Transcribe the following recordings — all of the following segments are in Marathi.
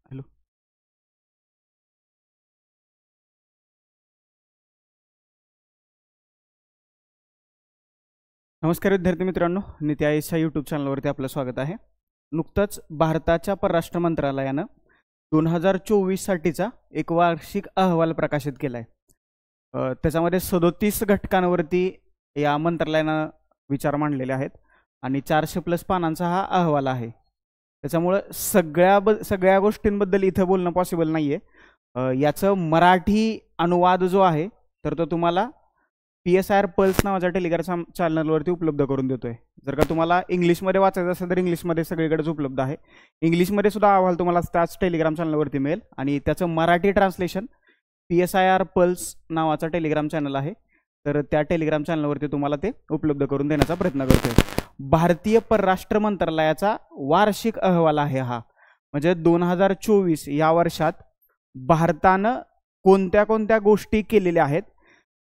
हॅलो. नमस्कार विद्यार्थी मित्रांनो, नीती आयएसच्या यूट्यूब चॅनलवरती आपलं स्वागत आहे. नुकतंच भारताच्या परराष्ट्र मंत्रालयानं 2024 साठीचा एक वार्षिक अहवाल प्रकाशित केला आहे. त्याच्यामध्ये 37 घटकांवरती या मंत्रालयानं विचार मांडलेले आहेत आणि 400+ पानांचा हा अहवाल आहे. त्याच्यामुळं सगळ्या गोष्टींबद्दल इथं बोलणं पॉसिबल नाही आहे. याचं मराठी अनुवाद जो आहे तर तो तुम्हाला PSIR पल्स नावाच्या टेलिग्राम चॅनलवरती उपलब्ध करून देतोय. जर का तुम्हाला इंग्लिशमध्ये वाचायचं असेल तर इंग्लिशमध्ये सगळीकडेच उपलब्ध आहे. इंग्लिशमध्ये सुद्धा अहवाल तुम्हाला त्याच टेलिग्राम चॅनलवरती मिळेल आणि त्याचं मराठी ट्रान्सलेशन PSIR पल्स नावाचा टेलिग्राम चॅनल आहे, तर त्या टेलिग्राम चॅनलवरती तुम्हाला ते उपलब्ध करून देण्याचा प्रयत्न करतोय. भारतीय परराष्ट्र मंत्रालयाचा वार्षिक अहवाल आहे हा. म्हणजे 2024 या वर्षात भारतानं कोणत्या कोणत्या गोष्टी केलेल्या आहेत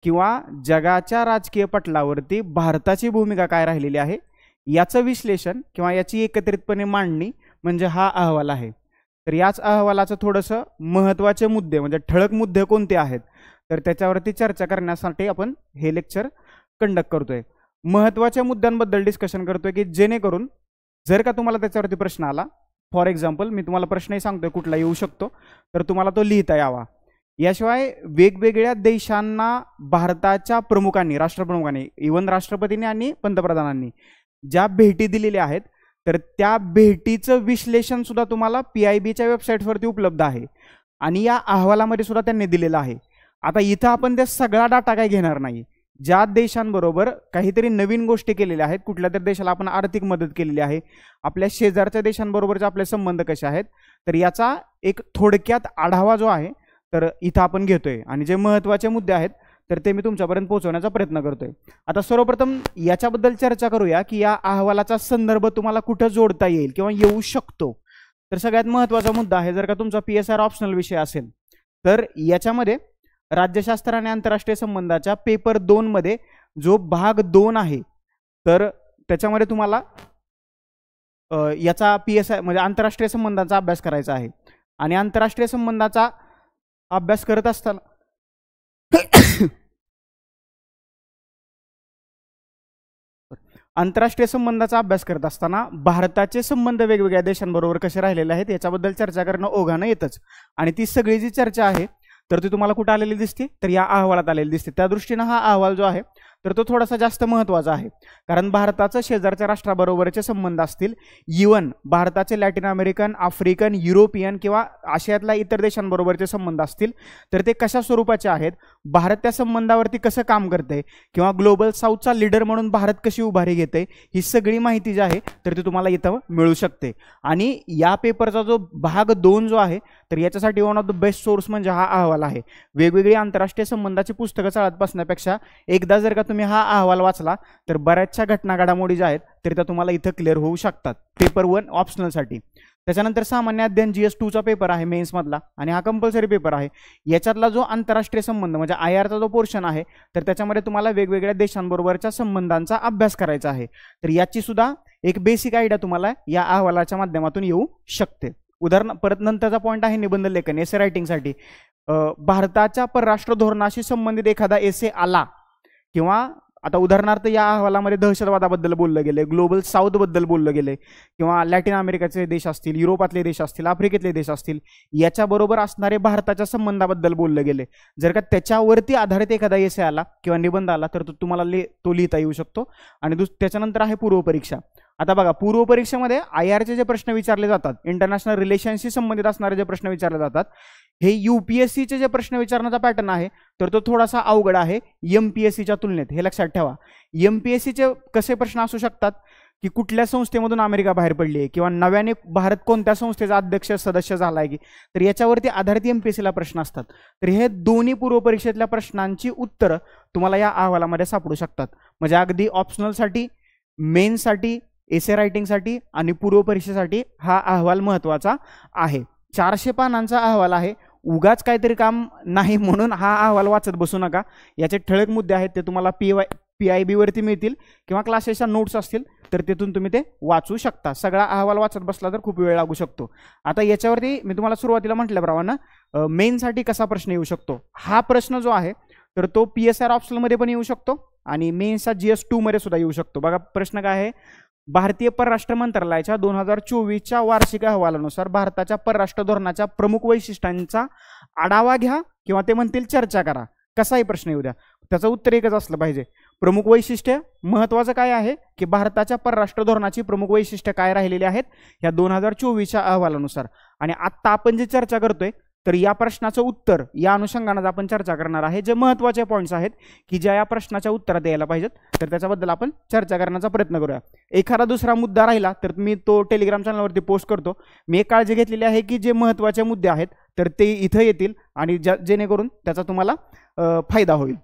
किंवा जगाच्या राजकीय पटलावरती भारताची भूमिका काय राहिलेली आहे याचं विश्लेषण किंवा याची एकत्रितपणे मांडणी म्हणजे हा अहवाल आहे. तर याच अहवालाचं थोडंसं महत्त्वाचे मुद्दे म्हणजे ठळक मुद्दे कोणते आहेत तर त्याच्यावरती चर्चा करण्यासाठी आपण हे लेक्चर कंडक्ट करतोय. महत्त्वाच्या मुद्द्यांबद्दल डिस्कशन करतोय की जेणेकरून जर का तुम्हाला त्याच्यावरती प्रश्न आला, फॉर एक्झाम्पल मी तुम्हाला प्रश्नही सांगतोय कुठला येऊ शकतो, तर तुम्हाला तो लिहिता यावा. याशिवाय वेगवेगळ्या देशांना भारताच्या प्रमुखांनी, राष्ट्रप्रमुखांनी, इव्हन राष्ट्रपतींनी आणि पंतप्रधानांनी ज्या भेटी दिलेल्या आहेत तर त्या भेटीचं विश्लेषण सुद्धा तुम्हाला PIBच्या वेबसाईटवरती उपलब्ध आहे आणि या अहवालामध्ये सुद्धा त्यांनी दिलेलं आहे. आता इथं आपण ते सगळा डाटा काय घेणार नाही. ज्या देशांबरोबर काहीतरी नवीन गोष्टी केलेल्या आहेत, कुठल्या तरी देशाला आपण आर्थिक मदत केलेली आहे, आपल्या शेजारच्या देशांबरोबरचे आपले संबंध कसे आहेत, तर याचा एक थोडक्यात आढावा जो आहे तर इथं आपण घेतोय आणि जे महत्त्वाचे मुद्दे आहेत तर ते मी तुमच्यापर्यंत पोहोचवण्याचा प्रयत्न करतोय. आता सर्वप्रथम याच्याबद्दल चर्चा करूया की या अहवालाचा संदर्भ तुम्हाला कुठं जोडता येईल किंवा येऊ शकतो. तर सगळ्यात महत्त्वाचा मुद्दा आहे, जर का तुमचा PSIR ऑप्शनल विषय असेल तर याच्यामध्ये राज्यशास्त्र आणि आंतरराष्ट्रीय संबंधाच्या पेपर 2 मध्ये जो भाग 2 आहे तर त्याच्यामध्ये तुम्हाला याचा PSI म्हणजे आंतरराष्ट्रीय संबंधाचा अभ्यास करायचा आहे. आणि आंतरराष्ट्रीय संबंधाचा अभ्यास करत असताना आंतरराष्ट्रीय संबंधाचा अभ्यास करत असताना भारताचे संबंध वेगवेगळ्या देशांबरोबर कसे राहिलेले आहेत याच्याबद्दल चर्चा करणं ओघानं येतच. आणि ती सगळी जी चर्चा आहे तर ती तुम्हाला कुठं आलेली दिसते तर या अहवालात आलेली दिसते. त्या दृष्टीनं हा अहवाल जो आहे तर तो थोडासा जास्त महत्त्वाचा आहे, कारण भारताचं शेजारच्या राष्ट्राबरोबरचे संबंध असतील, इव्हन भारताचे लॅटिन अमेरिकन, आफ्रिकन, युरोपियन किंवा आशियातल्या इतर देशांबरोबरचे संबंध असतील तर ते कशा स्वरूपाचे आहेत, भारत त्या संबंधावरती कसं काम करते किंवा ग्लोबल साऊथचा लीडर म्हणून भारत कशी उभारी घेते, ही सगळी माहिती जी आहे तर ती तुम्हाला इथं मिळू शकते. आणि या पेपरचा जो भाग 2 जो आहे तर याच्यासाठी one of the best source म्हणजे हा अहवाल आहे. वेगवेगळी आंतरराष्ट्रीय संबंधाची पुस्तकं चाळत बसण्यापेक्षा एकदा जर का तुम्ही हा अहवाल वाचला तर बऱ्याचशा घटना घडामोडी ज्या आहेत तर त्या तुम्हाला इथं क्लिअर होऊ शकतात पेपर 1 ऑप्शनलसाठी. त्याच्यानंतर सामान्य अध्ययन GS2चा पेपर आहे मेन्स मधला आणि हा कंपल्सरी पेपर आहे. याच्यातला जो आंतरराष्ट्रीय संबंध म्हणजे IRचा जो पोर्शन आहे तर त्याच्यामध्ये तुम्हाला वेगवेगळ्या देशांबरोबरच्या संबंधांचा अभ्यास करायचा आहे. तर याची सुद्धा एक बेसिक आयडिया तुम्हाला या अहवालाच्या माध्यमातून येऊ शकते. उदाहरण परत नंतरचा पॉईंट आहे निबंध लेखन, एसे रायटिंगसाठी. भारताच्या परराष्ट्र धोरणाशी संबंधित एखादा एसे आला किंवा आता उदाहरणार्थ या अहवालामध्ये दहशतवादाबद्दल बोललं गेले, ग्लोबल साऊथ बद्दल बोललं गेले किंवा लॅटिन अमेरिकेचे देश असतील, युरोपातले देश असतील, आफ्रिकेतले देश असतील, याच्याबरोबर असणारे भारताच्या संबंधाबद्दल बोललं गेले, जर का त्याच्यावरती आधारित एखादा एसे आला किंवा निबंध आला तर तुम्हाला तो लिहिता येऊ शकतो. आणि त्याच्यानंतर आहे पूर्वपरीक्षा. आता बघा, पूर्वपरीक्षेमध्ये IRचे जे प्रश्न विचारले जातात, इंटरनॅशनल रिलेशनशी संबंधित असणारे जे प्रश्न विचारले जातात, हे UPSCचे जे प्रश्न विचारण्याचा पॅटर्न आहे तर तो थोडासा अवघड आहे MPSCच्या तुलनेत, हे लक्षात ठेवा. MPSCचे कसे प्रश्न असू शकतात की कुठल्या संस्थेमधून अमेरिका बाहेर पडली आहे किंवा नव्याने भारत कोणत्या संस्थेचा अध्यक्ष सदस्य झाला आहे की, तर याच्यावरती आधारित MPSCला प्रश्न असतात. तर हे दोन्ही पूर्वपरीक्षेतल्या प्रश्नांची उत्तरं तुम्हाला या अहवालामध्ये सापडू शकतात. म्हणजे अगदी ऑप्शनलसाठी, मेन्ससाठी, एसे रायटिंगसाठी आणि पूर्वपरीक्षेसाठी हा अहवाल महत्त्वाचा आहे. 400 पानांचा अहवाल आहे. उगाच काहीतरी काम नाही म्हणून हा अहवाल वाचत बसू नका. याचे ठळक मुद्दे आहेत ते तुम्हाला PIB वरती मिळतील किंवा क्लासेसच्या नोट्स असतील तर तिथून तुम्ही ते वाचू शकता. सगळा अहवाल वाचत बसला तर खूप वेळ लागू शकतो. आता याच्यावरती मी तुम्हाला सुरुवातीला म्हटल्याप्रमाणे मेनसाठी कसा प्रश्न येऊ शकतो, हा प्रश्न जो आहे तर तो PSR ऑप्शनलमध्ये पण येऊ शकतो आणि मेन्सचा GS2 मध्ये सुद्धा येऊ शकतो. बघा प्रश्न काय आहे, भारतीय परराष्ट्र मंत्रालयाच्या 2024च्या वार्षिक अहवालानुसार भारताच्या परराष्ट्र धोरणाच्या प्रमुख वैशिष्ट्यांचा आढावा घ्या किंवा ते म्हणतील चर्चा करा. कसाही प्रश्न येऊ द्या, त्याचं उत्तर एकच असलं पाहिजे. प्रमुख वैशिष्ट्य महत्त्वाचं काय आहे की भारताच्या परराष्ट्र धोरणाची प्रमुख वैशिष्ट्य काय राहिलेली आहेत ह्या 2024च्या अहवालानुसार. आणि आत्ता आपण जी चर्चा करतोय तर या प्रश्नाचं उत्तर या अनुषंगाने आपण चर्चा करणार आहे. जे महत्त्वाचे पॉईंट्स आहेत की ज्या या प्रश्नाच्या उत्तरात यायला पाहिजेत तर त्याच्याबद्दल आपण चर्चा करण्याचा प्रयत्न करूया. एखादा दुसरा मुद्दा राहिला तर मी तो टेलिग्राम चॅनलवरती पोस्ट करतो. मी एक काळजी घेतलेली आहे की जे महत्त्वाचे मुद्दे आहेत तर ते इथं येतील आणि जेणेकरून त्याचा तुम्हाला फायदा होईल.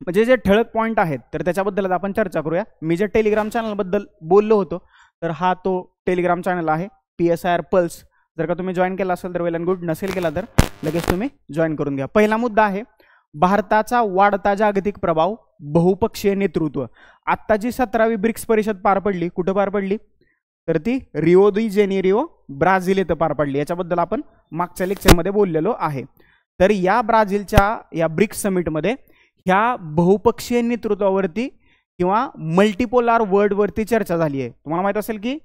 म्हणजे जे ठळक पॉईंट आहेत तर त्याच्याबद्दल आपण चर्चा करूया. मी जे टेलिग्राम चॅनलबद्दल बोललो होतो तर हा तो टेलिग्राम चॅनल आहे PSIR पल्स. जर का तुम्ही जॉईन केला असेल तर वेल अँड गुड, नसेल केला तर लगेच तुम्ही जॉईन करून घ्या. पहिला मुद्दा आहे भारताचा वाढता जागतिक प्रभाव, बहुपक्षीय नेतृत्व. आत्ता जी 17वी ब्रिक्स परिषद पार पडली, कुठं पार पडली तर ती रिओ दी जेनेरिओ ब्राझील येथे पार पडली. याच्याबद्दल आपण मागच्या लेक्चरमध्ये बोललेलो आहे. तर या ब्राझीलच्या या ब्रिक्स समिटमध्ये ह्या बहुपक्षीय नेतृत्वावरती किंवा मल्टीपोलार वर्ल्डवरती चर्चा झाली आहे. तुम्हाला माहित असेल की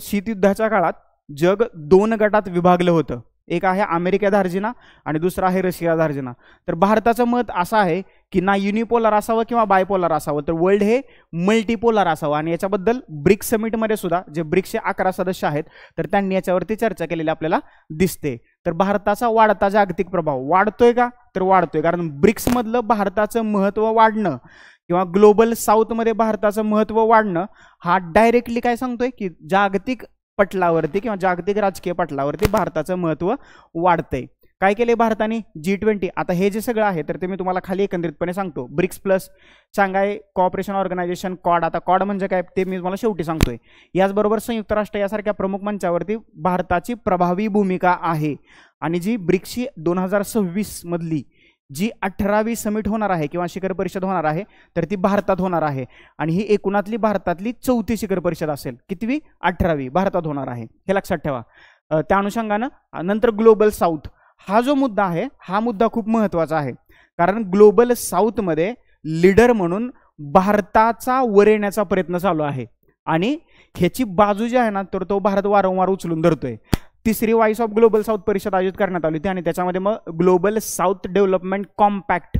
शीतयुद्धाच्या काळात जग 2 गटात विभागलं होतं. एक आहे अमेरिका धार्जिना आणि दुसरा आहे रशिया धार्जिना. तर भारताचं मत असं आहे की ना युनिपोलर असावं किंवा बायपोलर असावं, तर वर्ल्ड हे मल्टीपोलर असावं. आणि याच्याबद्दल ब्रिक्स समिटमध्ये सुद्धा जे ब्रिक्सचे 11 सदस्य आहेत तर त्यांनी याच्यावरती चर्चा केलेली आपल्याला दिसते. तर भारताचा वाढता जागतिक प्रभाव वाढतोय का तर वाढतोय, कारण ब्रिक्समधलं भारताचं महत्त्व वाढणं किंवा ग्लोबल साऊथमध्ये भारताचं महत्त्व वाढणं हा डायरेक्टली काय सांगतोय की जागतिक पटलावरती किंवा जागतिक राजकीय पटलावरती भारताचं महत्त्व वाढतंय. काय केले भारताने G20. आता हे जे सगळं आहे तर ते मी तुम्हाला खाली एकंदरीतपणे सांगतो. BRICS plus Shanghai cooperation organisation, कॉड. आता कॉड म्हणजे काय ते मी तुम्हाला शेवटी सांगतोय. याचबरोबर संयुक्त राष्ट्र यासारख्या प्रमुख मंचावरती भारताची प्रभावी भूमिका आहे. आणि जी ब्रिक्सची 2026 मधली जी 18वी समिट होणार आहे किंवा शिखर परिषद होणार आहे तर ती भारतात होणार आहे. आणि ही एकूणातली भारतातली 4थी शिखर परिषद असेल. कितवी? 18वी भारतात होणार आहे, हे लक्षात ठेवा. त्या अनुषंगानं नंतर ग्लोबल साऊथ हा जो मुद्दा आहे हा मुद्दा खूप महत्त्वाचा आहे, कारण ग्लोबल साऊथमध्ये लीडर म्हणून भारताचा वर येण्याचा प्रयत्न चालू आहे. आणि ह्याची बाजू जी आहे ना तर तो भारत वारंवार उचलून धरतोय. 3री व्हाईस ऑफ ग्लोबल साऊथ परिषद आयोजित करण्यात आली होती आणि त्याच्यामध्ये मग ग्लोबल साऊथ डेव्हलपमेंट कॉम्पॅक्ट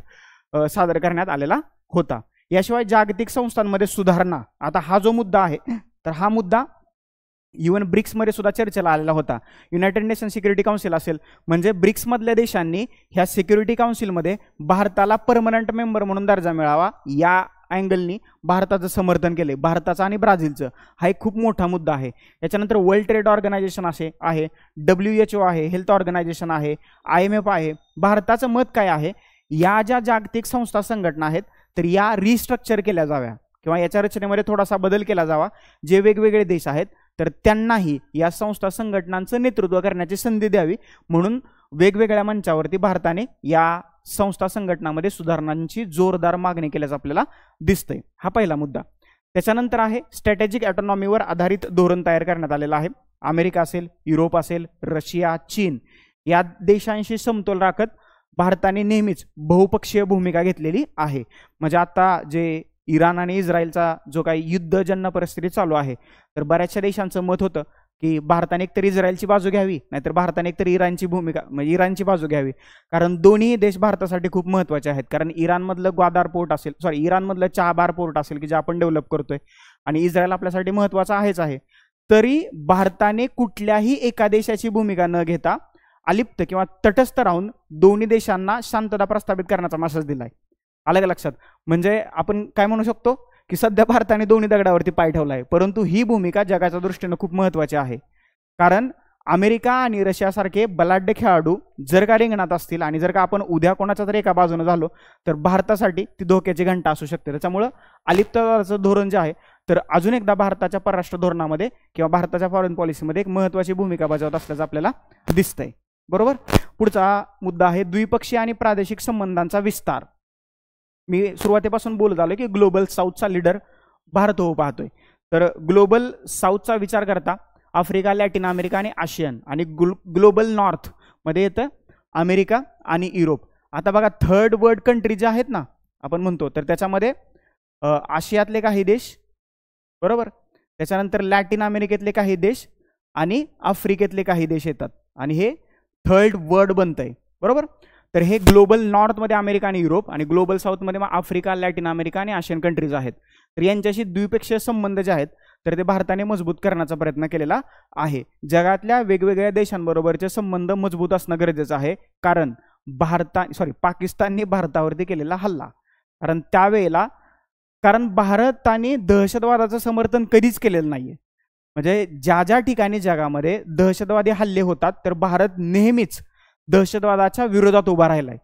सादर करण्यात आलेला होता. याशिवाय जागतिक संस्थांमध्ये सुधारणा, आता हा जो मुद्दा आहे तर हा मुद्दा इव्हन ब्रिक्समध्ये सुद्धा चर्चेला आलेला होता. युनायटेड नेशन सिक्युरिटी काउन्सिल असेल, म्हणजे ब्रिक्समधल्या देशांनी ह्या सिक्युरिटी काउन्सिलमध्ये भारताला परमनंट मेंबर म्हणून दर्जा मिळावा या अँगलनी भारताचं समर्थन केले, भारताचं आणि ब्राझीलचं. हा एक खूप मोठा मुद्दा आहे. याच्यानंतर वर्ल्ड ट्रेड ऑर्गनायझेशन आहे, WHO आहे, हेल्थ ऑर्गनायझेशन आहे, IMF आहे. भारताचं मत काय आहे, या ज्या जागतिक संस्था संघटना आहेत तर या रिस्ट्रक्चर केल्या जाव्या किंवा याच्या रचनेमध्ये थोडासा बदल केला जावा. जे वेगवेगळे देश आहेत तर त्यांनाही या संस्था संघटनांचं नेतृत्व करण्याची संधी द्यावी म्हणून वेगवेगळ्या मंचावरती भारताने या संस्था संघटनामध्ये सुधारणांची जोरदार मागणी केल्याचं आपल्याला दिसतंय. हा पहिला मुद्दा. त्याच्यानंतर आहे स्ट्रॅटेजिक ऑटोनॉमीवर आधारित धोरण तयार करण्यात आलेलं आहे. अमेरिका असेल, युरोप असेल, रशिया, चीन या देशांशी समतोल राखत भारताने नेहमीच बहुपक्षीय भूमिका घेतलेली आहे. म्हणजे आता जे इराण आणि इस्रायलचा जो काही युद्धजन्य परिस्थिती चालू आहे तर बऱ्याचशा देशांचं मत होतं की भारताने एकतर इस्रायलची बाजू घ्यावी नाहीतर भारताने एकतर इराणची भूमिका म्हणजे इराणची बाजू घ्यावी, कारण दोन्ही देश भारतासाठी खूप महत्त्वाचे आहेत. कारण इराणमधलं ग्वादार पोर्ट असेल, इराणमधलं चहाबार पोर्ट असेल की जे आपण डेव्हलप करतोय आणि इस्रायल आपल्यासाठी महत्त्वाचा आहेच आहे. तरी भारताने कुठल्याही एका देशाची भूमिका न घेता अलिप्त किंवा तटस्थ राहून दोन्ही देशांना शांतता प्रस्थापित करण्याचा मेसेज दिलाय. आलं का लक्षात? म्हणजे आपण काय म्हणू शकतो की सध्या भारताने दोन्ही दगडावरती पाय ठेवला आहे, परंतु ही भूमिका जगाच्या दृष्टीने खूप महत्त्वाची आहे. कारण अमेरिका आणि रशियासारखे बलाढ्य खेळाडू जर का रिंगणात असतील आणि जर का आपण उद्या कोणाच्या तरी एका बाजूने झालो तर भारतासाठी ती धोक्याची घंटा असू शकते. त्याच्यामुळं अलिप्तताचं धोरण जे आहे तर अजून एकदा भारताच्या परराष्ट्र धोरणामध्ये किंवा भारताच्या फॉरेन पॉलिसीमध्ये एक महत्त्वाची भूमिका बजावत असल्याचं आपल्याला दिसतंय. बरोबर. पुढचा मुद्दा आहे द्विपक्षीय आणि प्रादेशिक संबंधांचा विस्तार. मी सुरुवातीपासून बोलत आलो की ग्लोबल साऊथचा लीडर भारत हो पाहतोय. तर ग्लोबल साऊथचा विचार करता आफ्रिका, लॅटिन अमेरिका आणि आशियन, आणि ग्लोबल नॉर्थ मध्ये येतं अमेरिका आणि युरोप. आता बघा थर्ड वर्ल्ड कंट्री जे आहेत ना आपण म्हणतो, तर त्याच्यामध्ये आशियातले काही देश, बरोबर, त्याच्यानंतर लॅटिन अमेरिकेतले काही देश आणि आफ्रिकेतले काही देश येतात, आणि हे थर्ड वर्ल्ड बनतंय, बरोबर. तर हे ग्लोबल नॉर्थमध्ये अमेरिका आणि युरोप, आणि ग्लोबल साऊथमध्ये मग आफ्रिका, लॅटिन अमेरिका आणि आशियन कंट्रीज आहेत. तर यांच्याशी द्विपक्षीय संबंध जे आहेत तर ते भारताने मजबूत करण्याचा प्रयत्न केलेला आहे. जगातल्या वेगवेगळ्या देशांबरोबरचे संबंध मजबूत असणं गरजेचं आहे, कारण पाकिस्तानने भारतावरती केलेला हल्ला, कारण भारताने दहशतवादाचं समर्थन कधीच केलेलं नाहीये. म्हणजे ज्या ज्या ठिकाणी जगामध्ये दहशतवादी हल्ले होतात तर भारत नेहमीच दहशतवादाच्या विरोधात उभा राहिलाय,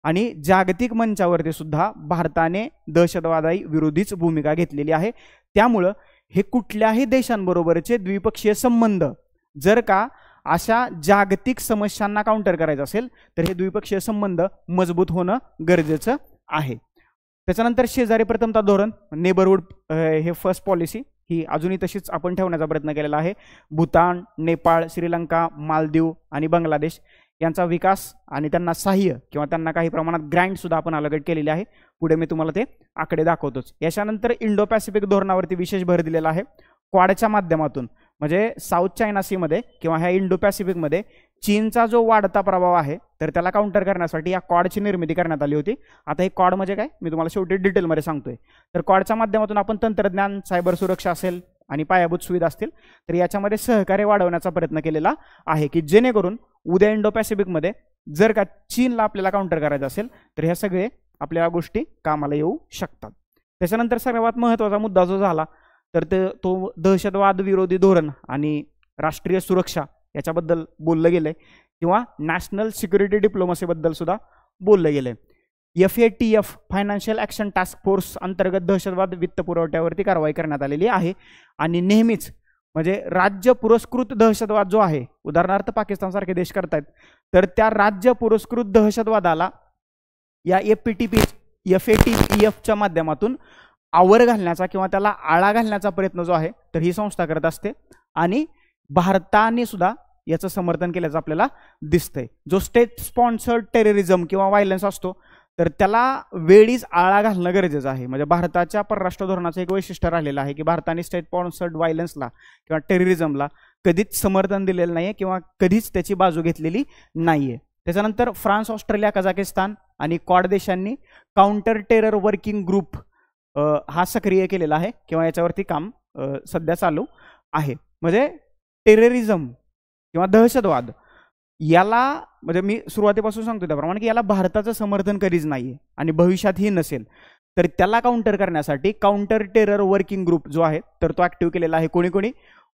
आणि जागतिक मंचावरती सुद्धा भारताने दहशतवादी विरोधीच भूमिका घेतलेली आहे. त्यामुळं हे कुठल्याही देशांबरोबरचे द्विपक्षीय संबंध जर का अशा जागतिक समस्यांना काउंटर करायचं असेल तर हे द्विपक्षीय संबंध मजबूत होणं गरजेचं आहे. त्याच्यानंतर शेजारी प्रथमता धोरण, नेबरहुड हे फर्स्ट पॉलिसी ही अजूनही तशीच आपण ठेवण्याचा प्रयत्न केलेला आहे. भूतान, नेपाळ, श्रीलंका, मालदीव आणि बांगलादेश यांचा विकास आणि त्यांना सहाय्य किंवा त्यांना काही प्रमाणात ग्रँट सुद्धा आपण अलॉकेट केलेले आहे. पुढे मी तुम्हाला ते आकडे दाखवतोच. याच्यानंतर इंडो पॅसिफिक धोरणावरती विशेष भर दिलेला आहे. क्वाडच्या माध्यमातून, म्हणजे साऊथ चायना सी मध्ये किंवा ह्या इंडो पॅसिफिकमध्ये चीनचा जो वाढता प्रभाव आहे तर त्याला काउंटर करण्यासाठी या क्वाडची निर्मिती करण्यात आली होती. आता हे क्वाड म्हणजे काय मी तुम्हाला शेवटी डिटेलमध्ये सांगतोय. तर क्वाडच्या माध्यमातून आपण तंत्रज्ञान, सायबर सुरक्षा असेल आणि पायाभूत सुविधा असतील तर याच्यामध्ये सहकार्य वाढवण्याचा प्रयत्न केलेला आहे, की जेणेकरून उद्या इंडो पॅसिफिकमध्ये जर का चीनला आपल्याला काउंटर करायचं असेल तर ह्या सगळे आपल्या गोष्टी कामाला येऊ शकतात. त्याच्यानंतर सर्वात महत्त्वाचा मुद्दा जो झाला तर तो दहशतवाद विरोधी धोरण आणि राष्ट्रीय सुरक्षा याच्याबद्दल बोललं गेलंय, किंवा नॅशनल सिक्युरिटी डिप्लोमसीबद्दल सुद्धा बोललं गेलंय. FATF financial action task force अंतर्गत दहशतवाद वित्त पुरवठ्यावरती कारवाई करण्यात आलेली आहे, आणि नेहमीच म्हणजे राज्य पुरस्कृत दहशतवाद जो आहे, उदाहरणार्थ पाकिस्तानसारखे देश करतायत, तर त्या राज्य पुरस्कृत दहशतवादाला या FATF माध्यमातून आवर घालण्याचा किंवा त्याला आळा घालण्याचा प्रयत्न जो आहे तर ही संस्था करत असते, आणि भारताने सुद्धा याचं समर्थन केल्याचं आपल्याला दिसतंय. जो स्टेट स्पॉन्सर्ड टेररिझम किंवा व्हायलन्स असतो तर त्याला वेळीच आळा घालणं गरजेचं आहे. म्हणजे भारताच्या परराष्ट्र धोरणाचं एक वैशिष्ट्य राहिलेलं आहे की भारताने स्टेट स्पॉन्सर्ड व्हायलन्सला किंवा टेररिझमला कधीच समर्थन दिलेलं नाहीये किंवा कधीच त्याची बाजू घेतलेली नाहीये. त्याच्यानंतर फ्रान्स, ऑस्ट्रेलिया, कझाकिस्तान आणि क्वाड देशांनी काउंटर टेरर वर्किंग ग्रुप हा सक्रिय केलेला आहे किंवा याच्यावरती काम सध्या चालू आहे. म्हणजे टेररिझम किंवा दहशतवाद याला, म्हणजे मी सुरुवातीपासून सांगतो त्याप्रमाणे की याला भारताचं समर्थन कधीच नाहीये आणि भविष्यातही नसेल. तर त्याला काउंटर करण्यासाठी काउंटर टेरर वर्किंग ग्रुप जो आहे तर तो ऍक्टिव्ह केलेला आहे. कोणी कोणी?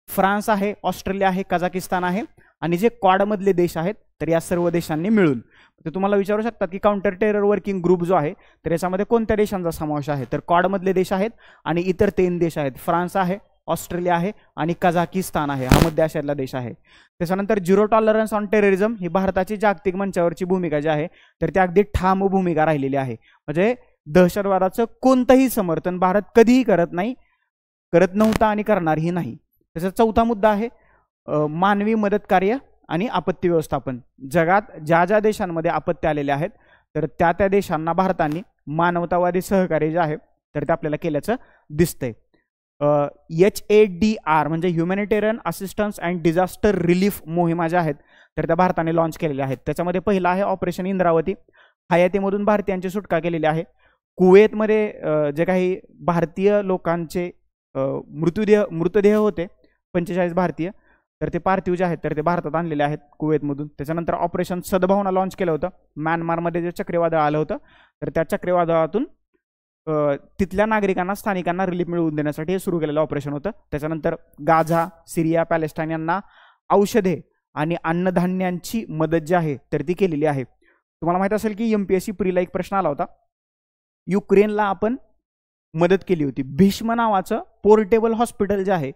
फ्रान्स आहे, ऑस्ट्रेलिया आहे, कझाकिस्तान आहे, आणि जे क्वाडमधले देश आहेत तर या सर्व देशांनी मिळून. तर तुम्हाला विचारू शकतात की काउंटर टेरर वर्किंग ग्रुप जो आहे तर याच्यामध्ये कोणत्या देशांचा समावेश आहे, तर क्वाडमधले देश आहेत आणि इतर 3 देश आहेत. फ्रान्स आहे, ऑस्ट्रेलिया आहे आणि कझाकिस्तान आहे, हा मध्य आशियातला देश आहे. त्याच्यानंतर झिरो टॉलरन्स ऑन टेररिझम ही भारताची जागतिक मंचावरची भूमिका जी आहे तर ती अगदी ठाम भूमिका राहिलेली आहे. म्हणजे दहशतवादाचं कोणतंही समर्थन भारत कधीही करत नाही, करत नव्हता आणि करणारही नाही. त्याचा चौथा मुद्दा आहे मानवी मदत कार्य आणि आपत्ती व्यवस्थापन. जगात ज्या ज्या देशांमध्ये आपत्ती आलेल्या आहेत तर त्या त्या देशांना भारताने मानवतावादी सहकार्य जे आहे तर ते आपल्याला केल्याचं दिसतंय. HADR म्हणजे humanitarian assistance and disaster relief मोहिमा ज्या आहेत तर त्या भारताने लॉन्च केलेल्या आहेत. त्याच्यामध्ये पहिला आहे ऑपरेशन इंद्रावती. हयातीमधून भारतीयांची सुटका केलेली आहे. कुवेतमध्ये जे काही भारतीय लोकांचे मृतदेह होते 45 भारतीय, तर ते पार्थिव जे आहेत तर ते भारतात आणलेले आहेत कुवेतमधून. त्याच्यानंतर ऑपरेशन सद्भावना लॉन्च केलं होतं. म्यानमारमध्ये जे चक्रीवादळ आलं होतं तर त्या चक्रीवादळातून तिथल्या नागरिकांना, स्थानिकांना रिलीफ मिळवून देण्यासाठी हे सुरू केलेलं ऑपरेशन होतं. त्याच्यानंतर गाझा, सिरिया, पॅलेस्टाईन यांना औषधे आणि अन्नधान्यांची मदत जी आहे तर ती केलेली आहे. तुम्हाला माहित असेल की MPSC प्रीला एक प्रश्न आला होता, युक्रेनला आपण मदत केली होती. भीष्म नावाचं पोर्टेबल हॉस्पिटल जे आहे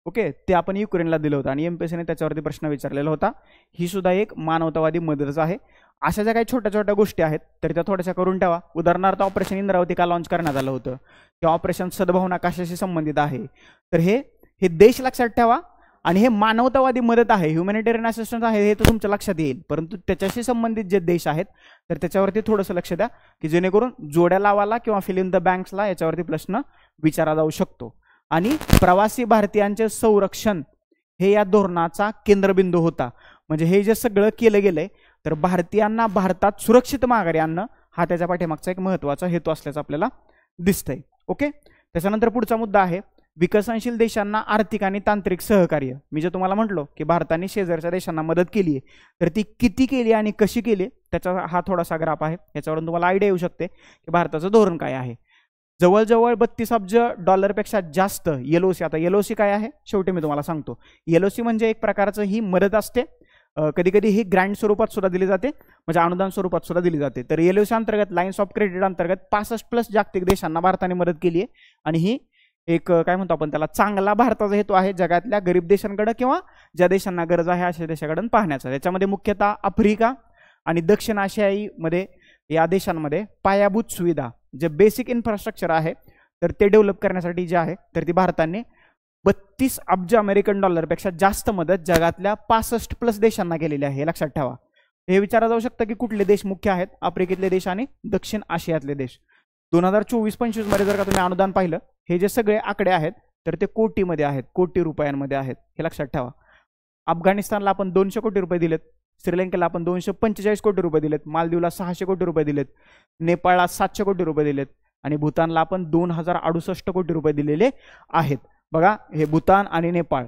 ओके ते आपण युक्रेनला दिलं होतं आणि MPSCने त्याच्यावरती प्रश्न विचारलेला होता. ही सुद्धा एक मानवतावादी मदतच आहे. अशा ज्या काही छोट्या छोट्या गोष्टी आहेत तर त्या थोड्याशा करून ठेवा. उदाहरणार्थ ऑपरेशन इंद्रावती का लॉन्च करण्यात आलं होतं किंवा ऑपरेशन सद्भावना कशाशी संबंधित आहे, तर हे देश लक्षात ठेवा. आणि हे मानवतावादी मदत आहे, ह्युमॅनिटेरियन असिस्टन्स आहे, हे तर तुमच्या लक्षात येईल. परंतु त्याच्याशी संबंधित जे देश आहेत तर त्याच्यावरती थोडंसं लक्ष द्या की जेणेकरून जोड्या लावाला किंवा फिल इन द बँक्सला याच्यावरती प्रश्न विचारला जाऊ शकतो. आणि प्रवासी भारतीयांचे संरक्षण हे या धोरणाचा केंद्रबिंदू होता. म्हणजे हे जे सगळं केलं गेलंय तर भारतीयांना भारतात सुरक्षित माघारी आणणं हा त्याच्या पाठीमागचा एक महत्त्वाचा हेतू असल्याचं आपल्याला दिसतंय. ओके. त्याच्यानंतर पुढचा मुद्दा आहे विकसनशील देशांना आर्थिक आणि तांत्रिक सहकार्य. मी जे तुम्हाला म्हटलो की भारताने शेजारच्या देशांना मदत केली आहे तर ती किती केली आणि कशी केली त्याचा हा थोडासा ग्राफ आहे. याच्यावरून तुम्हाला आयडिया येऊ शकते की भारताचं धोरण काय आहे. जवळजवळ 32 अब्ज डॉलरपेक्षा जास्त LOC. आता LOC काय आहे शेवटी मी तुम्हाला सांगतो. LOC म्हणजे एक प्रकारचं ही मदत असते. कधी कधी ही ग्रँड स्वरूपात सुद्धा दिली जाते, म्हणजे अनुदान स्वरूपात सुद्धा दिली जाते. तर LOC अंतर्गत लाईन्स ऑफ क्रेडिट अंतर्गत 65+ जागतिक देशांना भारताने मदत केली आहे. आणि ही एक काय म्हणतो आपण त्याला चांगला भारताचा हेतू आहे जगातल्या गरीब देशांकडे किंवा ज्या देशांना गरज आहे अशा देशाकडून पाहण्याचा. त्याच्यामध्ये मुख्यतः आफ्रिका आणि दक्षिण आशियाईमध्ये या देशांमध्ये पायाभूत सुविधा जे बेसिक इन्फ्रास्ट्रक्चर आहे तर ते डेव्हलप करण्यासाठी जे आहे तर ती भारताने 32 अब्ज अमेरिकन डॉलरपेक्षा जास्त मदत जगातल्या 65+ देशांना केलेली आहे. हे लक्षात ठेवा. हे विचारलं जाऊ शकतं की कुठले देश मुख्य आहेत. आफ्रिकेतले देश आणि दक्षिण आशियातले देश. 2024-25 मध्ये जर का तुम्ही अनुदान पाहिलं हे जे सगळे आकडे आहेत तर ते कोटीमध्ये आहेत, कोटी रुपयांमध्ये आहेत. हे लक्षात ठेवा. अफगाणिस्तानला आपण 200 कोटी रुपये दिलेत, श्रीलंकेला आपण 245 कोटी रुपये दिलेत, मालदीवला 600 कोटी रुपये दिलेत, नेपाळला 700 कोटी रुपये दिलेत आणि भूतानला आपण 2068 कोटी रुपये दिलेले आहेत. बघा हे भूतान आणि नेपाळ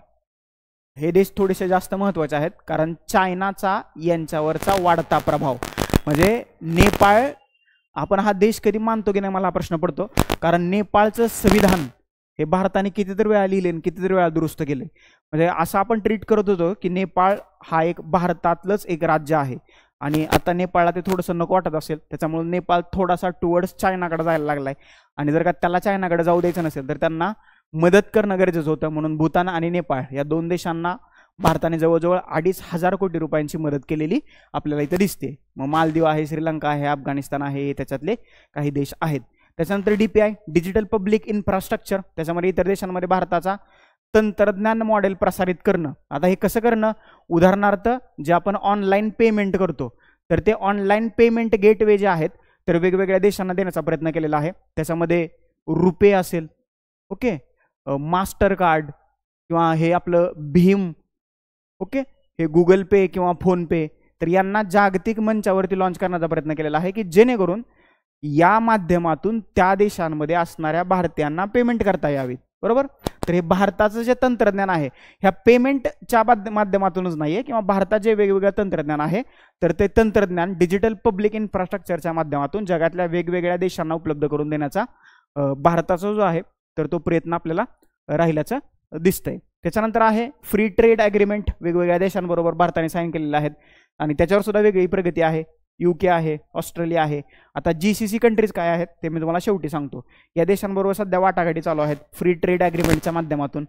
हे देश थोडेसे जास्त महत्त्वाचे आहेत कारण चायनाचा यांच्यावरचा वाढता प्रभाव. म्हणजे नेपाळ आपण हा देश कधी मानतो की नाही मला हा प्रश्न पडतो कारण नेपाळचं संविधान हे भारताने कितीतरी वेळा लिहिले आणि कितीतरी वेळा दुरुस्त केले. म्हणजे असं आपण ट्रीट करत होतो की नेपाळ हा एक भारतातलंच एक राज्य आहे आणि आता नेपाळला ते थोडंसं नको वाटत असेल त्याच्यामुळे नेपाळ थोडासा टुवर्ड्स चायनाकडे जायला लागलाय. आणि जर का त्याला चायनाकडे जाऊ द्यायचं नसेल तर त्यांना मदत करणं गरजेचं होतं. म्हणून भूतान आणि नेपाळ या 2 देशांना भारताने जवळजवळ 2,500 कोटी रुपयांची मदत केलेली आपल्याला इथं दिसते. मग मालदीव आहे, श्रीलंका आहे, अफगाणिस्तान आहे, त्याच्यातले काही देश आहेत. त्याच्यानंतर DPI डिजिटल पब्लिक इन्फ्रास्ट्रक्चर. त्याच्यामध्ये इतर देशांमध्ये भारताचा तंत्रज्ञान मॉडेल प्रसारित करणं. आता हे कसं करणं, उदाहरणार्थ जे आपण ऑनलाईन पेमेंट करतो तर ते ऑनलाईन पेमेंट गेटवे जे आहेत तर वेगवेगळ्या देशांना देण्याचा प्रयत्न केलेला आहे. त्याच्यामध्ये रुपे असेल, ओके, मास्टर कार्ड किंवा हे आपलं भीम, ओके, हे गुगल पे किंवा फोन पे, तर यांना जागतिक मंचावरती लॉन्च करण्याचा प्रयत्न केलेला आहे की जेणेकरून या माध्यमातून त्या देशांमध्ये असणाऱ्या भारतीयांना पेमेंट करता यावीत. बरोबर. तर हे भारताचं जे तंत्रज्ञान आहे ह्या पेमेंटच्या माध्यमातूनच नाहीये किंवा भारतात जे वेगवेगळं तंत्रज्ञान आहे तर ते तंत्रज्ञान डिजिटल पब्लिक इन्फ्रास्ट्रक्चरच्या माध्यमातून जगातल्या वेगवेगळ्या देशांना उपलब्ध करून देण्याचा भारताचा जो आहे तर तो प्रयत्न आपल्याला राहिल्याचं दिसतंय. त्याच्यानंतर आहे फ्री ट्रेड ॲग्रीमेंट. वेगवेगळ्या देशांबरोबर भारताने साईन केलेले आहेत आणि त्याच्यावर सुद्धा वेगळी प्रगती आहे. UK आहे, ऑस्ट्रेलिया आहे. आता GCC कंट्रीज काय आहेत ते मी तुम्हाला शेवटी सांगतो. या देशांबरोबर सध्या वाटाघाटी चालू आहेत फ्री ट्रेड ॲग्रीमेंटच्या माध्यमातून.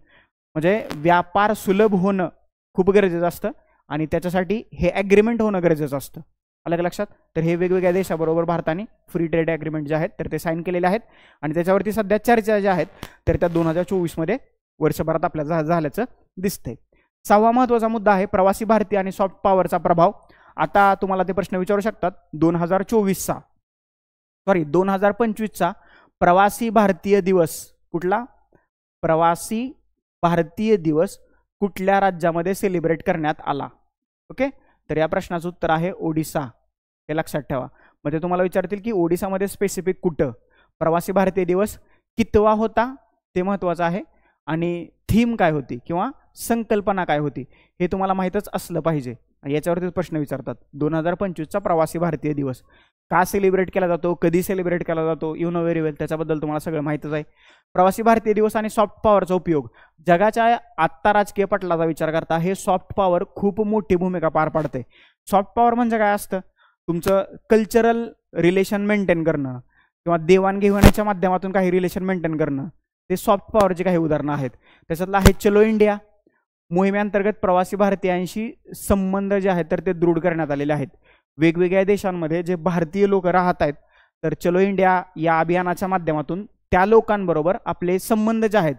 म्हणजे व्यापार सुलभ होणं खूप गरजेचं असतं आणि त्याच्यासाठी हे ॲग्रीमेंट होणं गरजेचं असतं. अलग लक्षात. तर हे वेगवेगळ्या देशाबरोबर भारताने फ्री ट्रेड ॲग्रीमेंट जे आहेत तर ते साईन केलेले आहेत आणि त्याच्यावरती सध्या चर्चा ज्या आहेत तर त्या 2024 मध्ये वर्षभरात आपल्याला झाल्याचं दिसतंय. 6वा महत्त्वाचा मुद्दा आहे प्रवासी भारतीय आणि सॉफ्ट पॉवरचा प्रभाव. आता तुम्हाला ते प्रश्न विचारू शकतात 2025चा प्रवासी भारतीय दिवस कुठला, प्रवासी भारतीय दिवस कुठल्या राज्यामध्ये सेलिब्रेट करण्यात आला. ओके. तर या प्रश्नाचं उत्तर आहे ओडिसा. हे लक्षात ठेवा. म्हणजे तुम्हाला विचारतील की ओडिसामध्ये स्पेसिफिक कुठं प्रवासी भारतीय दिवस कितवा होता ते महत्त्वाचं आहे आणि थीम काय होती किंवा संकल्पना काय होती हे तुम्हाला माहीतच असलं पाहिजे. याच्यावरतीच प्रश्न विचारतात. 2025चा प्रवासी भारतीय दिवस का सेलिब्रेट केला जातो, कधी सेलिब्रेट केला जातो, यू नो व्हेरी वेल, त्याच्याबद्दल तुम्हाला सगळं माहीतच आहे. प्रवासी भारतीय दिवस आणि सॉफ्ट पॉवरचा उपयोग जगाच्या आत्ता राजकीय पटलाचा विचार करता हे सॉफ्ट पॉवर खूप मोठी भूमिका पार पाडते. सॉफ्ट पॉवर म्हणजे काय असतं, तुमचं कल्चरल रिलेशन मेंटेन करणं किंवा देवाणघेवाणीच्या माध्यमातून काही रिलेशन मेंटेन करणं, ते सॉफ्ट पॉवरचे काही उदाहरणं आहेत. त्याच्यातलं आहे चलो इंडिया मोहिमेअंतर्गत प्रवासी भारतीयांशी संबंध जे आहेत तर ते दृढ करण्यात आलेले आहेत. वेगवेगळ्या देशांमध्ये जे भारतीय लोक राहत आहेत, तर चलो इंडिया या अभियानाच्या माध्यमातून त्या लोकांबरोबर आपले संबंध जे आहेत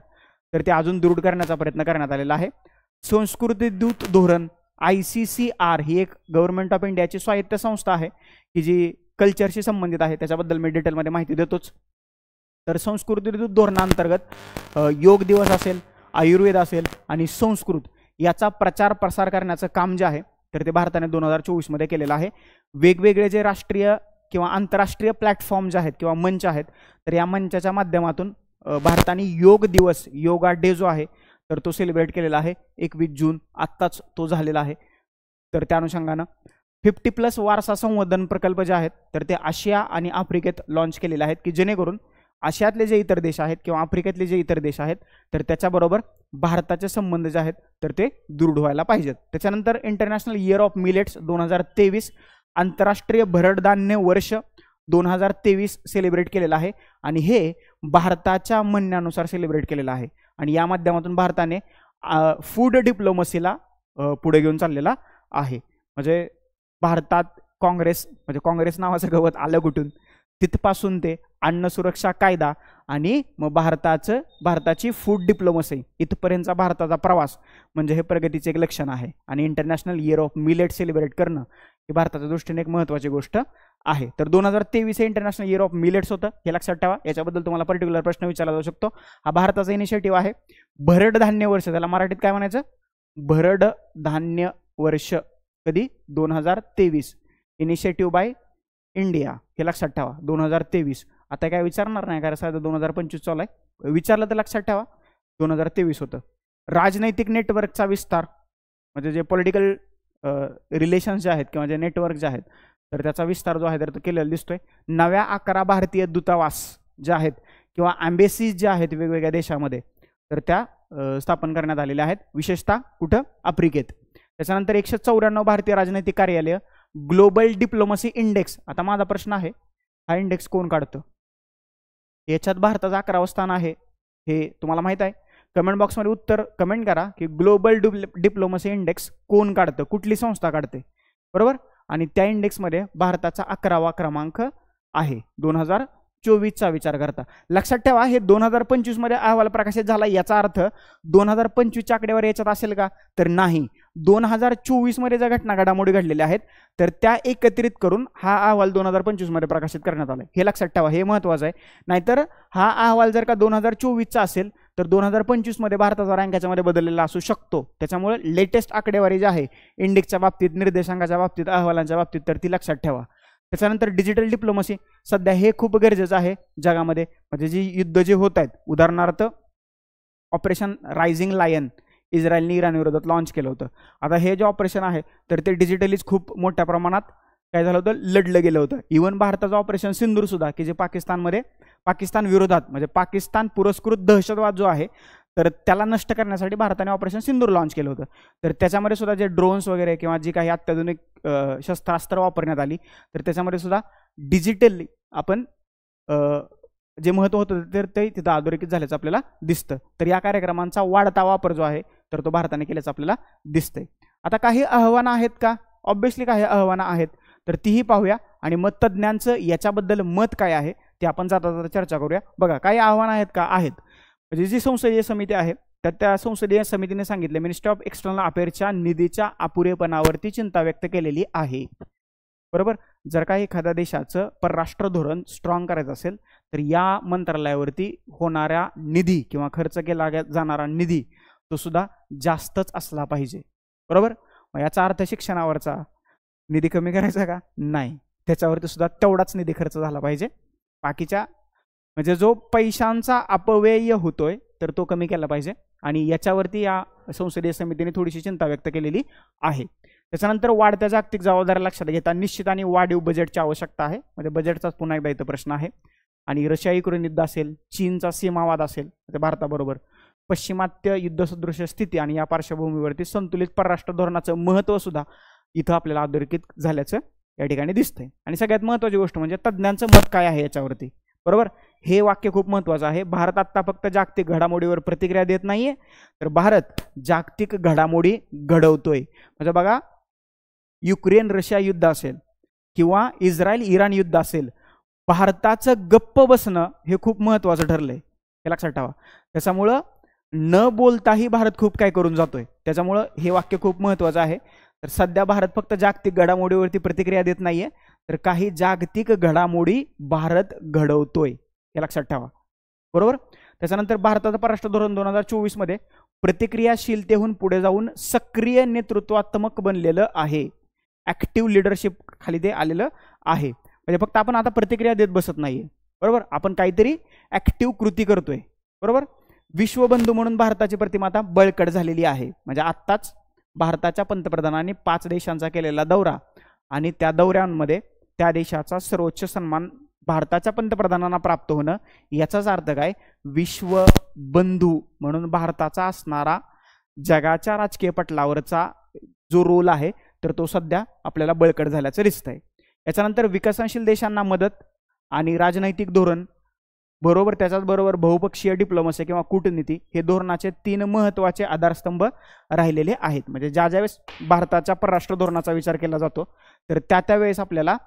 तर ते अजून दृढ करण्याचा प्रयत्न करण्यात आलेला आहे. संस्कृती दूत धोरण ICCR ही एक गव्हर्नमेंट ऑफ इंडियाची स्वायत्त संस्था आहे की जी कल्चरशी संबंधित आहे. त्याच्याबद्दल मी डिटेलमध्ये माहिती देतोच. तर संस्कृती दूत धोरणाअंतर्गत योग दिवस असेल, आयुर्वेद असेल आणि संस्कृत याचा प्रचार प्रसार करण्याचं काम जे आहे तर ते भारताने 2024 मध्ये केलेलं आहे. वेगवेगळे जे राष्ट्रीय किंवा आंतरराष्ट्रीय प्लॅटफॉर्म जे आहेत किंवा मंच आहेत तर या मंचाच्या माध्यमातून भारताने योग दिवस, योगा डे जो आहे तर तो सेलिब्रेट केलेला आहे. 21 जून आत्ताच तो झालेला आहे. तर त्या अनुषंगानं 50+ वारसा संवर्धन प्रकल्प जे आहेत तर ते आशिया आणि आफ्रिकेत लॉन्च केलेले आहेत की जेणेकरून आशियातले जे इतर देश आहेत किंवा आफ्रिकेतले जे इतर देश आहेत तर त्याच्याबरोबर भारताचे संबंध जे आहेत तर ते दृढ व्हायला पाहिजेत. त्याच्यानंतर इंटरनॅशनल इयर ऑफ मिलेट्स 2023 आंतरराष्ट्रीय भरडधान्य वर्ष 2023 सेलिब्रेट केलेलं आहे आणि हे भारताच्या म्हणण्यानुसार सेलिब्रेट केलेलं आहे. आणि या माध्यमातून भारताने फूड डिप्लोमसीला पुढे घेऊन चाललेला आहे. म्हणजे भारतात काँग्रेस नावाचं गवत आलं कुठून, तिथपासून ते अन्न सुरक्षा कायदा आणि मग भारताची फूड डिप्लोमसी इथपर्यंतचा भारताचा प्रवास म्हणजे हे प्रगतीचे एक लक्षण आहे. आणि international year of millet celebrate करणं ही भारताच्या दृष्टीने एक महत्त्वाची गोष्ट आहे. तर 2023 हे इंटरनॅशनल इयर ऑफ मिलेट्स होतं, हे लक्षात ठेवा. याच्याबद्दल तुम्हाला पर्टिक्युलर प्रश्न विचारला जाऊ शकतो. हा भारताचा इनिशिएटिव्ह आहे. भरड धान्य वर्ष, त्याला मराठीत काय म्हणायचं, भरड धान्य वर्ष कधी 2023 इनिशिएटिव्ह बाय इंडिया, हे लक्षात ठेवा 2023. आता काय विचारणार नाही कारण साधं 2025 चालू आहे, विचारलं तर लक्षात ठेवा 2023 होतं. राजनैतिक नेटवर्कचा विस्तार म्हणजे जे पॉलिटिकल रिलेशन्स जे आहेत किंवा जे नेटवर्क जे आहेत तर त्याचा विस्तार जो आहे तर तो केलेला दिसतोय. नव्या 11 भारतीय दूतावास जे आहेत किंवा एम्बेसीज जे आहेत वेगवेगळ्या देशामध्ये तर त्या स्थापन करण्यात आलेल्या आहेत, विशेषतः कुठं, आफ्रिकेत. त्याच्यानंतर 194 भारतीय राजनैतिक कार्यालय. ग्लोबल डिप्लोमसी इंडेक्स, आता माझा प्रश्न आहे हा इंडेक्स कोण काढतं? याच्यात भारताचं 11वं स्थान आहे, हे तुम्हाला माहित आहे. कमेंट बॉक्समध्ये उत्तर कमेंट करा की ग्लोबल डिप्लोमसी इंडेक्स कोण काढतं, कुठली संस्था काढते, बरोबर. आणि त्या इंडेक्समध्ये भारताचा 11वा क्रमांक आहे 2024चा विचार करता. लक्षात ठेवा हे 2025 मध्ये अहवाल प्रकाशित झाला, याचा अर्थ 2025च्या आकडेवारी याच्यात असेल का, तर नाही. 2024 मध्ये ज्या घटना घडामोडी घडलेल्या आहेत तर त्या एकत्रित करून हा अहवाल 2025 मध्ये प्रकाशित करण्यात आला, हे लक्षात ठेवा, हे महत्त्वाचं आहे. नाहीतर हा अहवाल जर का 2024चा असेल तर 2025 मध्ये भारताचा रँक याच्यामध्ये बदललेला असू शकतो. त्याच्यामुळे लेटेस्ट आकडेवारी जी आहे इंडेक्सच्या बाबतीत, निर्देशांकाच्या बाबतीत, अहवालांच्या बाबतीत तर ती लक्षात ठेवा. त्याच्यानंतर डिजिटल डिप्लोमसी सध्या हे खूप गरजेचं आहे जगामध्ये. म्हणजे जी युद्ध जे होत आहेत, उदाहरणार्थ ऑपरेशन रायझिंग लायन इस्रायलने इराण विरोधात लॉन्च केलं होतं. आता हे जे ऑपरेशन आहे तर ते डिजिटलीच खूप मोठ्या प्रमाणात काय झालं होतं, लढलं गेलं होतं. इव्हन भारताचं ऑपरेशन सिंदूर सुद्धा की जे पाकिस्तान विरोधात म्हणजे पाकिस्तान पुरस्कृत दहशतवाद जो आहे तर त्याला नष्ट करण्यासाठी भारताने ऑपरेशन सिंदूर लॉन्च केलं होतं. तर त्याच्यामध्ये सुद्धा जे ड्रोन्स वगैरे किंवा जी काही अत्याधुनिक शस्त्रास्त्र वापरण्यात आली तर त्याच्यामध्ये सुद्धा डिजिटली आपण जे महत्त्व होतं तर ते तिथं अधोरेखित झाल्याचं आपल्याला दिसतं. तर या कार्यक्रमांचा वाढता वापर जो आहे तर तो भारताने केल्याचं आपल्याला दिसतंय. आता काही आव्हानं आहेत का, ऑब्व्हियसली काही आव्हानं आहेत तर तीही पाहूया आणि मग तज्ज्ञांचं याच्याबद्दल मत काय आहे ते आपण जाता जाता चर्चा करूया. बघा काही आव्हानं आहेत का, आहेत. म्हणजे जी संसदीय समिती आहे तर त्या संसदीय समितीने सांगितले मिनिस्ट्री ऑफ एक्सटर्नल अफेअर्सच्या निधीच्या अपुरेपणावरती चिंता व्यक्त केलेली आहे, बरोबर. जर का एखाद्या देशाचं परराष्ट्र धोरण स्ट्रॉंग करायचं असेल तर या मंत्रालयावरती होणारा निधी किंवा खर्च केला जाणारा निधी तो सुद्धा जास्तच असला पाहिजे, बरोबर. याचा अर्थ शिक्षणावरचा निधी कमी करायचा का, नाही, त्याच्यावरती सुद्धा तेवढाच निधी खर्च झाला पाहिजे. बाकीच्या म्हणजे जो पैशांचा अपव्यय होतोय तर तो कमी केला पाहिजे आणि याच्यावरती या संसदीय समितीने थोडीशी चिंता व्यक्त केलेली आहे. त्याच्यानंतर वाढत्या जागतिक जबाबदाऱ्या लक्षात घेता निश्चित आणि वाढीव बजेटची आवश्यकता आहे. म्हणजे बजेटचाच पुन्हा एकदा इथं प्रश्न आहे. आणि रशिया युक्रेन युद्ध असेल, चीनचा सीमावाद असेल भारताबरोबर, पश्चिमात्य युद्धसदृश स्थिती आणि या पार्श्वभूमीवरती संतुलित परराष्ट्र धोरणाचं महत्त्व सुद्धा इथं आपल्याला अधोरेखित झाल्याचं या ठिकाणी दिसतंय. आणि सगळ्यात महत्त्वाची गोष्ट म्हणजे तज्ज्ञांचं मत काय आहे याच्यावरती, बरोबर. हे वाक्य खूप महत्त्वाचं आहे. भारत आत्ता फक्त जागतिक घडामोडीवर प्रतिक्रिया देत नाहीये तर भारत जागतिक घडामोडी घडवतोय. म्हणजे बघा युक्रेन रशिया युद्ध असेल किंवा इस्रायल इराण युद्ध असेल, भारताचं गप्प बसणं हे खूप महत्त्वाचं ठरलंय, हे लक्षात ठेवा. त्याच्यामुळं न बोलताही भारत खूप काय करून जातोय, त्याच्यामुळं हे वाक्य खूप महत्त्वाचं आहे. तर सध्या भारत फक्त जागतिक घडामोडीवरती प्रतिक्रिया देत नाहीये, तर काही जागतिक घडामोडी भारत घडवतोय, हे लक्षात ठेवा. बरोबर. त्याच्यानंतर भारताचं परराष्ट्र धोरण 2024 मध्ये प्रतिक्रियाशीलतेहून पुढे जाऊन सक्रिय नेतृत्वात्मक बनलेलं आहे. ऍक्टिव्ह लिडरशिप खाली ते आलेलं आहे. म्हणजे फक्त आपण आता प्रतिक्रिया देत बसत नाहीये, बरोबर, आपण काहीतरी ऍक्टिव्ह कृती करतोय. बरोबर. विश्वबंधू म्हणून भारताची प्रतिमा आता बळकट झालेली आहे. म्हणजे आत्ताच भारताच्या पंतप्रधानांनी 5 देशांचा केलेला दौरा आणि त्या दौऱ्यांमध्ये त्या देशाचा सर्वोच्च सन्मान भारताच्या पंतप्रधानांना प्राप्त होणं, याचाच अर्थ काय, विश्वबंधू म्हणून भारताचा असणारा जगाच्या राजकीय पटलावरचा जो रोल आहे तर तो सध्या आपल्याला बळकट झाल्याचं दिसतंय. याच्यानंतर विकसनशील देशांना मदत आणि राजनैतिक धोरण बरोबर, त्याच्याच बरोबर बहुपक्षीय डिप्लोमसी किंवा कूटनीती हे धोरणाचे 3 महत्त्वाचे आधारस्तंभ राहिलेले आहेत. म्हणजे ज्या ज्यावेळेस भारताच्या परराष्ट्र धोरणाचा विचार केला जातो तर त्या वेळेस आपल्याला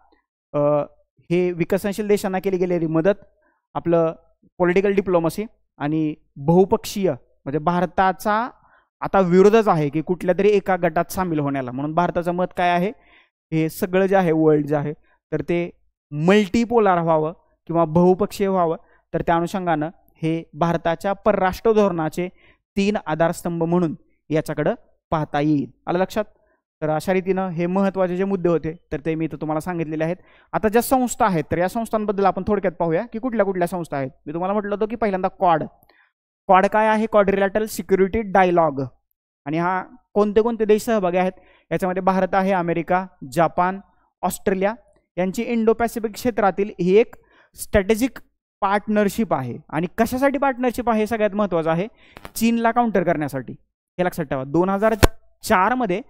हे विकसनशील देशांना केली गेलेली मदत, आपलं पॉलिटिकल डिप्लोमसी आणि बहुपक्षीय, म्हणजे भारताचा आता विरोधच आहे की कुठल्या तरी एका गटात सामील होण्याला. म्हणून भारताचं मत काय आहे, हे सगळं जे आहे वर्ल्ड जे आहे तर ते मल्टीपोलार व्हावं किंवा बहुपक्षीय व्हावं. तर त्या अनुषंगानं हे भारताच्या परराष्ट्र धोरणाचे 3 आधारस्तंभ म्हणून याच्याकडं पाहता येईल. आलं लक्षात. तर अशा रीतीनं हे महत्त्वाचे जे मुद्दे होते तर ते मी इथं तुम्हाला सांगितलेले आहेत. आता ज्या संस्था आहेत तर या संस्थांबद्दल आपण थोडक्यात पाहूया की कुठल्या कुठल्या संस्था आहेत. मी तुम्हाला म्हटलं होतं की पहिल्यांदा क्वाड काय आहे, क्वाड्रिलॅटरल सिक्युरिटी डायलॉग, आणि हा कोणते कोणते देश सहभागी आहेत, याच्यामध्ये भारत आहे, अमेरिका, जपान, ऑस्ट्रेलिया यांची इंडो पॅसिफिक क्षेत्रातील ही एक स्ट्रॅटेजिक पार्टनरशिप आहे. आणि कशासाठी पार्टनरशिप आहे, सगळ्यात महत्त्वाचं आहे, चीनला काउंटर करण्यासाठी, हे लक्षात ठेवा. 2004 मध्ये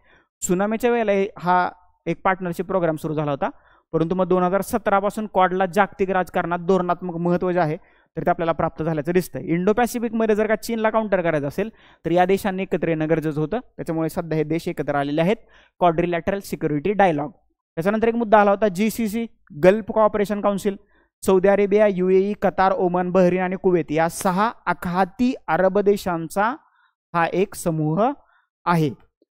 सुनामीच्या वेळेला हा एक पार्टनरशिप प्रोग्राम सुरू झाला होता, परंतु मग 2017 पासून क्वाडला जागतिक राजकारणात धोरणात्मक महत्त्व जे आहे तर ते आपल्याला प्राप्त झाल्याचं दिसतंय. इंडो पॅसिफिकमध्ये जर का चीनला काउंटर करायचं असेल तर या देशांनी एकत्र येणं गरजेचं होतं, त्याच्यामुळे सध्या हे देश एकत्र आलेले आहेत, क्वाड्रिलॅटरल सिक्युरिटी डायलॉग. त्याच्यानंतर एक मुद्दा आला होता GCC, gulf cooperation council, Saudi Arabia, UAE, Qatar, Oman, Bahrain आणि कुवेत या 6 आखाती अरब देशांचा हा एक समूह आहे.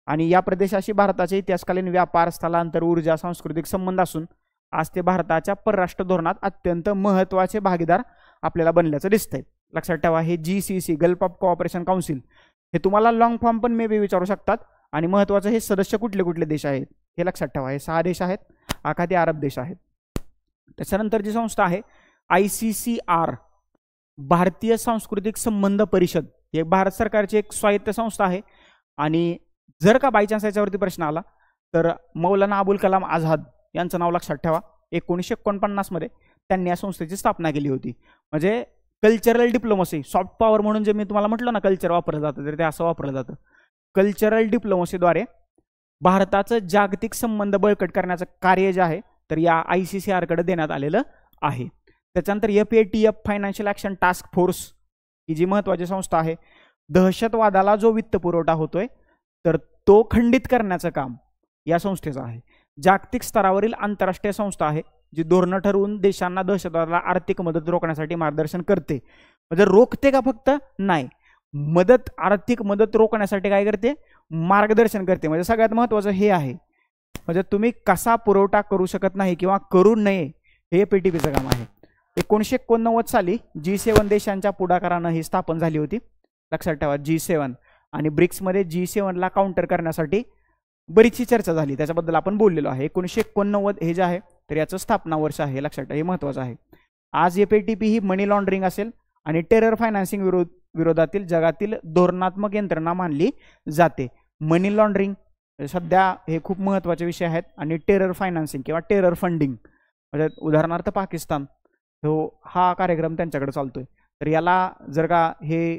आणि या प्रदेशाशी भारताचे इतिहासकालीन व्यापार, स्थलांतर, ऊर्जा, सांस्कृतिक संबंध असून आज ते भारताच्या परराष्ट्र धोरणात अत्यंत महत्त्वाचे भागीदार आपल्याला बनल्याचं दिसतंय. लक्षात ठेवा, हे GCC, gulf of cooperation council, हे तुम्हाला लॉंग फॉर्म पण मे बी विचारू शकतात. आणि महत्त्वाचं हे सदस्य कुठले कुठले देश आहेत हे लक्षात ठेवा. हे 6 देश आहेत, आखाती अरब देश आहेत. त्याच्यानंतर जी संस्था आहे ICCR, भारतीय सांस्कृतिक संबंध परिषद, ही भारत सरकारची एक स्वायत्त संस्था आहे. आणि जर का बाय चान्स याच्यावरती प्रश्न आला तर मौलाना अबुल कलाम आझाद यांचं नाव लक्षात ठेवा. 1949 मध्ये त्यांनी या संस्थेची स्थापना केली होती. म्हणजे कल्चरल डिप्लोमसी, सॉफ्ट पॉवर म्हणून जे मी तुम्हाला म्हटलं ना कल्चर वापरलं जातं तर ते असं वापरलं जातं. कल्चरल डिप्लोमसीद्वारे भारताचं जागतिक संबंध बळकट करण्याचं कार्य जे आहे तर या ICCR कडे देण्यात आलेलं आहे. त्याच्यानंतर FATF, financial action task force, ही जी महत्त्वाची संस्था आहे, दहशतवादाला जो वित्त पुरवठा होतोय तर तो खंडित करण्याचं काम या संस्थेचं आहे. जागतिक स्तरावरील आंतरराष्ट्रीय संस्था आहे जी धोरणं ठरवून देशांना दहशतवादाला आर्थिक मदत रोखण्यासाठी मार्गदर्शन करते. म्हणजे रोखते का फक्त नाही, मदत, आर्थिक मदत रोखण्यासाठी काय करते, मार्गदर्शन करते. म्हणजे सगळ्यात महत्त्वाचं हे आहे. म्हणजे तुम्ही कसा पुरवठा करू शकत नाही किंवा करू नये हे FATFचं काम आहे. 1989 साली G7 देशांच्या पुढाकारानं ही स्थापन झाली होती. लक्षात ठेवा, G7. आणि ब्रिक्समध्ये G7ला काउंटर करण्यासाठी बरीचशी चर्चा झाली, त्याच्याबद्दल आपण बोललेलो आहे. 1989 हे जे आहे तर याचं स्थापना वर्ष आहे, लक्षात ठेवा, हे महत्त्वाचं आहे. आज FATF ही मनी लॉन्ड्रिंग असेल आणि टेरर फायनान्सिंग विरोधातील जगातील धोरणात्मक यंत्रणा मानली जाते. मनी लॉन्ड्रिंग सध्या हे खूप महत्त्वाचे विषय आहेत. आणि टेरर फायनान्सिंग किंवा टेरर फंडिंग, म्हणजे उदाहरणार्थ पाकिस्तान, हा कार्यक्रम त्यांच्याकडे चालतोय. तर याला जर का हे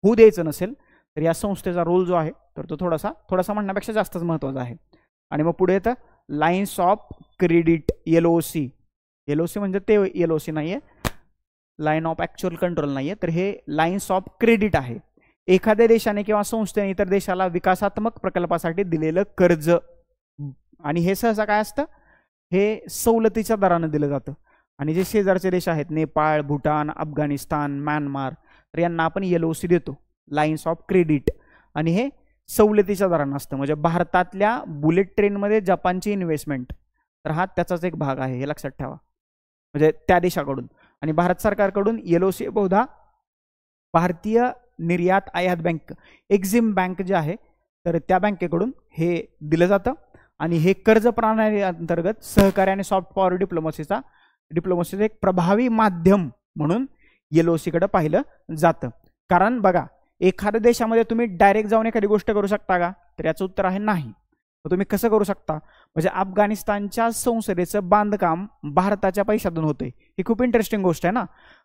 होऊ द्यायचं नसेल तर या संस्थेचा रोल जो आहे तर तो थोडासा म्हणण्यापेक्षा जास्तच महत्त्वाचा आहे. आणि मग पुढे येतं लाईन्स ऑफ क्रेडिट, LOC म्हणजे ते LOC नाही आहे, लाईन ऑफ ॲक्च्युअल कंट्रोल नाही आहे, तर हे लाईन्स ऑफ क्रेडिट आहे. एखाद्या देशाने किंवा संस्थेने इतर देशाला विकासात्मक प्रकल्पासाठी दिलेलं कर्ज. आणि हे सहसा काय असतं, हे सवलतीच्या दरानं दिलं जातं. आणि जे शेजारचे देश आहेत नेपाळ, भूटान, अफगाणिस्तान, म्यानमार, तर यांना आपण LOC देतो, लाईन्स ऑफ क्रेडिट. आणि हे सवलतीच्या दरानं असतं. म्हणजे भारतातल्या बुलेट ट्रेनमध्ये जपानची इन्व्हेस्टमेंट, तर हा त्याचाच एक भाग आहे, हे लक्षात ठेवा. म्हणजे त्या देशाकडून. आणि भारत सरकारकडून LOC बहुधा भारतीय निर्यात आयात बँक, एक्झिम बँक जे आहे, तर त्या बँकेकडून हे दिलं जातं. आणि हे कर्ज प्रणाली अंतर्गत सहकार्य आणि सॉफ्ट पॉवर डिप्लोमसीचा एक प्रभावी माध्यम म्हणून LOC कडे पाहिलं जातं. कारण बघा, एखाद्या देशामध्ये तुम्ही डायरेक्ट जाऊन एखादी गोष्ट करू शकता का, तर याचं उत्तर आहे नाही. तुम्ही कसं करू शकता, म्हणजे अफगाणिस्तानच्या संसदेचं बांधकाम भारताच्या पैशातून होतंय. ही खूप इंटरेस्टिंग गोष्ट आहे ना.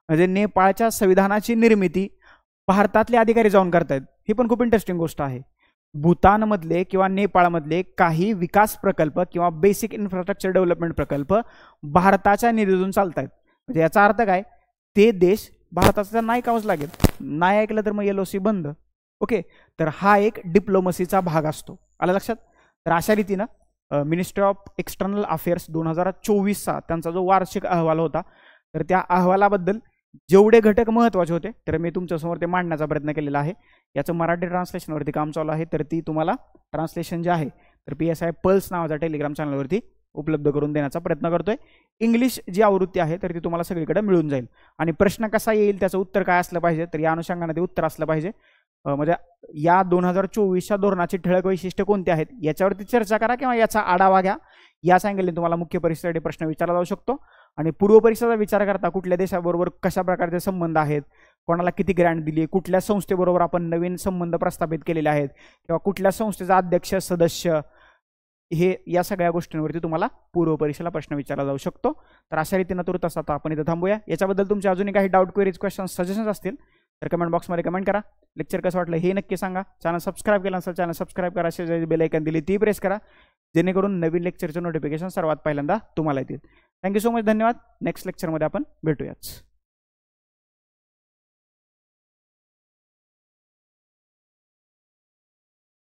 म्हणजे नेपाळच्या संविधानाची निर्मिती भारतातले अधिकारी जाऊन करतायत, ही पण खूप इंटरेस्टिंग गोष्ट आहे. भूतानमधले किंवा नेपाळमधले काही विकास प्रकल्प किंवा बेसिक इन्फ्रास्ट्रक्चर डेव्हलपमेंट प्रकल्प भारताच्या निधीतून चालत आहेत. म्हणजे याचा अर्थ काय, ते देश भारताचा नाही कावच लागेल. नाही ऐकलं तर मग LOC बंद. ओके, तर हा एक डिप्लोमसीचा भाग असतो. आलं लक्षात. तर अशा रीतीनं मिनिस्ट्री ऑफ एक्सटर्नल अफेअर्स 2024चा त्यांचा जो वार्षिक अहवाल होता, तर त्या अहवालाबद्दल जेवढे घटक महत्त्वाचे होते तर मी तुमच्यासमोर ते मांडण्याचा प्रयत्न केलेला आहे. याचं मराठी ट्रान्सलेशनवरती काम चालू आहे, तर ती तुम्हाला ट्रान्सलेशन जे आहे तर PSI पल्स नावाच्या टेलिग्राम चॅनलवरती उपलब्ध करून देण्याचा प्रयत्न करतोय. इंग्लिश जी आवृत्ती आहे तर ती तुम्हाला सगळीकडे मिळून जाईल. आणि प्रश्न कसा येईल, त्याचं उत्तर काय असलं पाहिजे, तर या अनुषंगाने ते उत्तर असलं पाहिजे. म्हणजे या 2024च्या धोरणाची ठळक वैशिष्ट्ये कोणती आहेत याच्यावरती चर्चा करा किंवा याचा आढावा घ्या. या अँगलने तुम्हाला मुख्य परीक्षेसाठी प्रश्न विचारला जाऊ शकतो. आणि पूर्व परीक्षेचा विचार करता कुठल्या देशाबरोबर कशा प्रकारचे संबंध आहेत, कोणाला किती ग्रँट दिली, कुठल्या संस्थेबरोबर आपण नवीन संबंध प्रस्थापित केलेले आहेत, किंवा कुठल्या संस्थेचा अध्यक्ष, सदस्य, हे या सगळ्या गोष्टींवरती तुम्हाला पूर्व परीक्षेला प्रश्न विचारला जाऊ शकतो. तर अशा रीतीनं तुर्तास आता आपण इथं थांबूया. याच्याबद्दल तुमचे अजूनही काही डाऊट, क्वेरीज, क्वेश्चन, सजेशन्स असतील तर कमेंट बॉक्समध्ये कमेंट करा. लेक्चर कसं वाटलं हे नक्की सांगा. चॅनल सबस्क्राईब केलं नसेल चॅनल सबस्क्राईब करा. शेजारी बेल आयकॉन दिली ती प्रेस करा, जेणेकरून नवीन लेक्चरचे नोटिफिकेशन सर्वात पहिल्यांदा तुम्हाला येतील. थँक्यू सो मच, धन्यवाद. नेक्स्ट लेक्चरमध्ये आपण भेटूयाच.